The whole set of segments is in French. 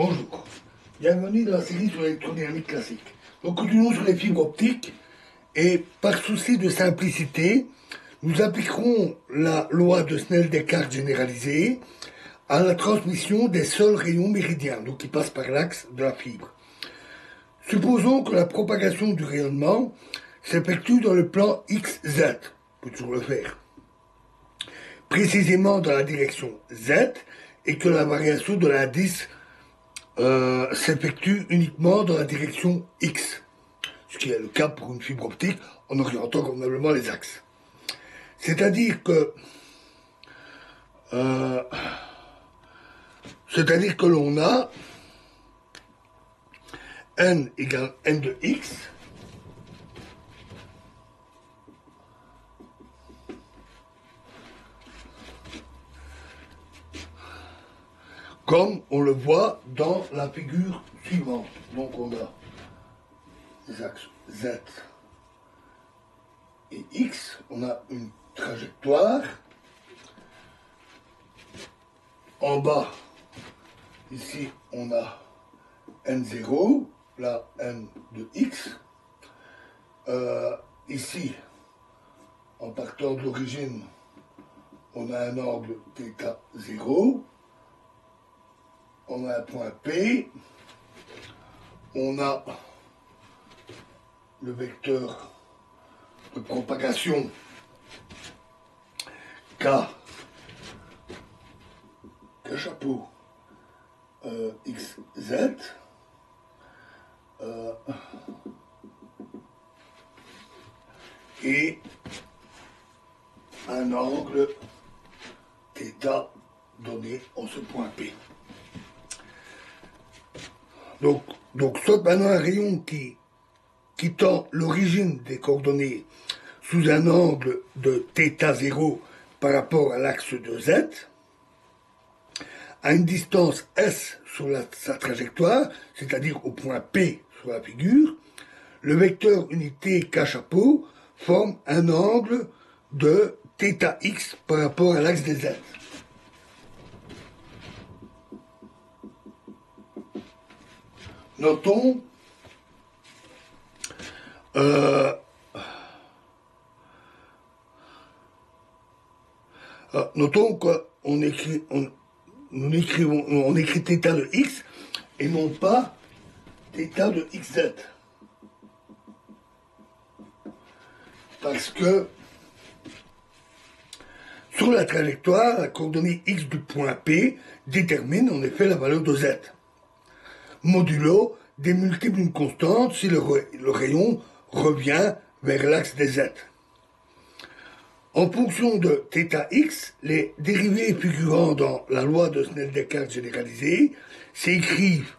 Bonjour, bienvenue dans la série sur l'électrodynamique classique. Donc continuons sur les fibres optiques et par souci de simplicité, nous appliquerons la loi de Snell-Descartes généralisée à la transmission des seuls rayons méridiens, donc qui passent par l'axe de la fibre. Supposons que la propagation du rayonnement s'effectue dans le plan XZ, on peut toujours le faire, précisément dans la direction Z, et que la variation de l'indice s'effectue uniquement dans la direction X, ce qui est le cas pour une fibre optique en orientant convenablement les axes. C'est-à-dire que l'on a n égale n de x comme on le voit dans la figure suivante. Donc on a les axes Z et X, on a une trajectoire. En bas, ici, on a N0, là N de X. Ici, en partant de l'origine, on a un angle θ0. On a un point P, on a le vecteur de propagation K chapeau XZ, et un angle θ donné en ce point P. Donc soit maintenant un rayon qui tend l'origine des coordonnées sous un angle de θ0 par rapport à l'axe de Z, à une distance S sur sa trajectoire, c'est-à-dire au point P sur la figure, le vecteur unité K chapeau forme un angle de θx par rapport à l'axe des Z. Notons qu'on écrit, on écrit θ de x et non pas θ de xz. Parce que sur la trajectoire, la coordonnée x du point P détermine en effet la valeur de z, modulo des multiples d'une constante si le rayon revient vers l'axe des z. En fonction de θx, les dérivés figurant dans la loi de Snell-Descartes généralisée s'écrivent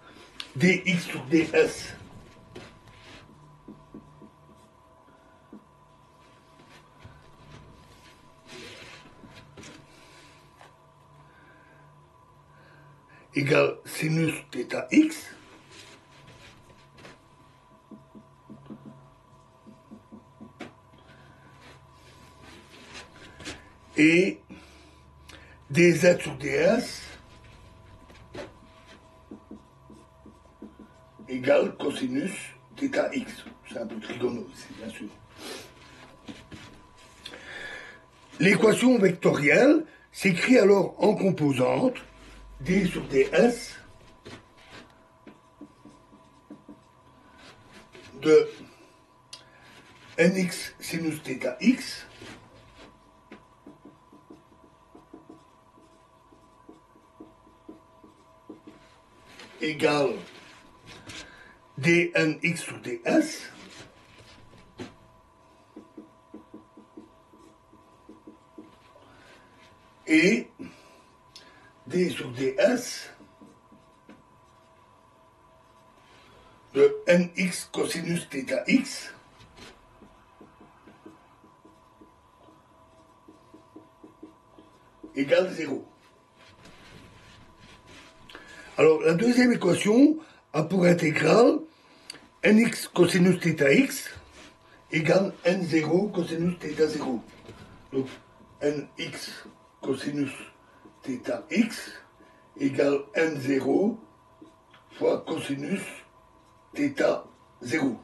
dx sur ds égale sinus θx et dz sur ds égale cosinus θx. C'est un peu trigono ici, bien sûr. L'équation vectorielle s'écrit alors en composante d sur ds de nx sinus θx égale dnx sur ds et d sur ds de nx cosinus θx égale 0. Alors, la deuxième équation a pour intégrale nx cosinus θx égale n0 cosinus θ0. Donc, nx cosinus θx égale n0 fois cosinus θ 0.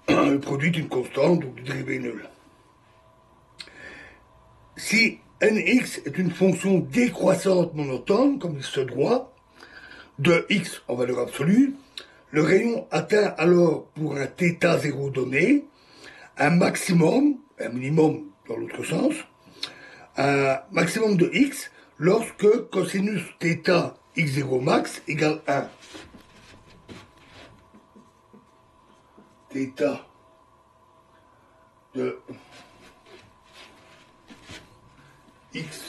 Le produit est une constante, donc le dérivé est nul. Si nx est une fonction décroissante monotone, comme il se doit, de x en valeur absolue, le rayon atteint alors, pour un θ0 donné, un maximum, un minimum dans l'autre sens, un maximum de x lorsque cosinus θ x0 max égale 1. Θ de x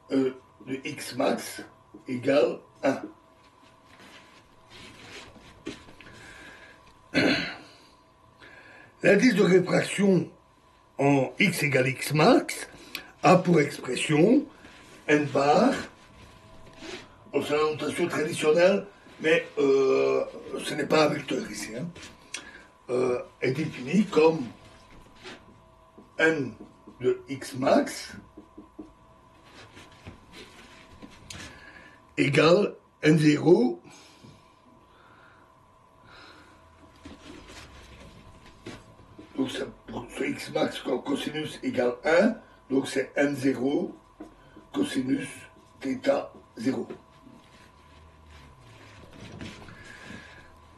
de x max égale 1. L'indice de réfraction en x égale x max a pour expression n bar, c'est la notation traditionnelle, mais ce n'est pas un vecteur ici, est défini comme n de x max égale n0 donc pour ce x max quand cosinus égale 1, donc c'est n0 cosinus θ 0.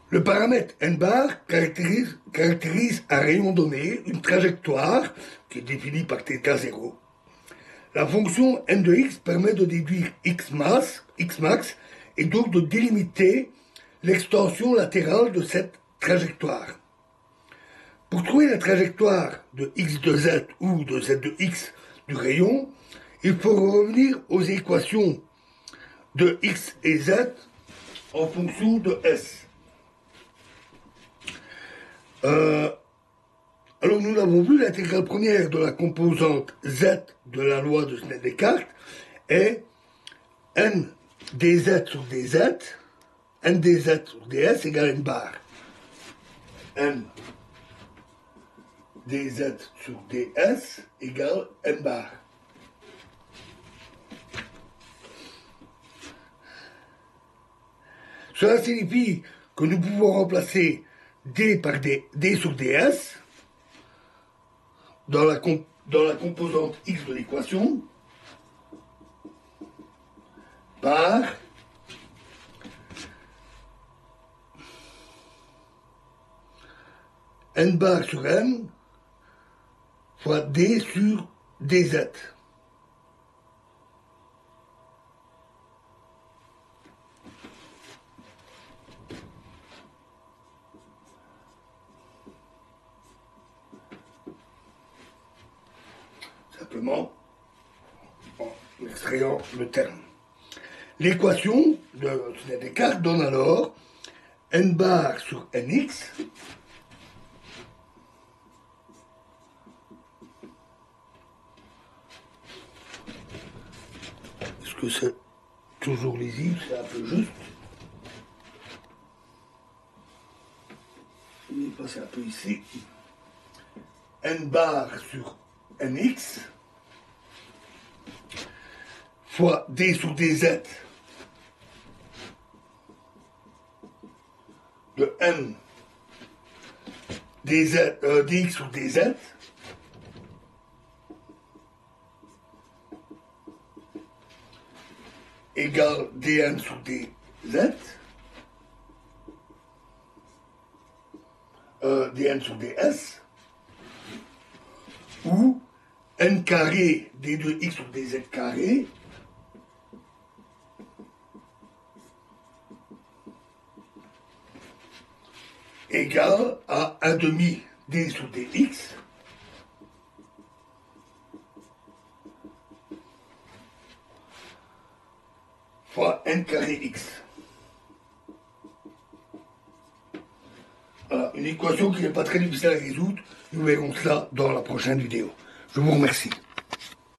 Le paramètre n bar caractérise un rayon donné, une trajectoire qui est définie par θ 0. La fonction n de x permet de déduire x max et donc de délimiter l'extension latérale de cette trajectoire. Pour trouver la trajectoire de x de z ou de z de x du rayon, il faut revenir aux équations de x et z en fonction de s. Alors nous l'avons vu, l'intégrale première de la composante z de la loi de Snell-Descartes est n dz sur dz, n dz sur ds égale n bar. N dz sur ds égale n bar. Cela signifie que nous pouvons remplacer d par d sur ds dans la composante x de l'équation par n bar sur n fois d sur dz. Simplement en extrayant le terme. L'équation de Descartes donne alors n bar sur nx est-ce que c'est toujours lisible? C'est un peu juste. Je vais passer un peu ici. N bar sur nx fois d sur dz de n dx sur dz égale dn sur dz dn sur ds ou n carré d de x sur dz carré égale à 1 demi d sur dx fois n carré x. Voilà, une équation qui n'est pas très difficile à résoudre. Nous verrons cela dans la prochaine vidéo. Je vous remercie.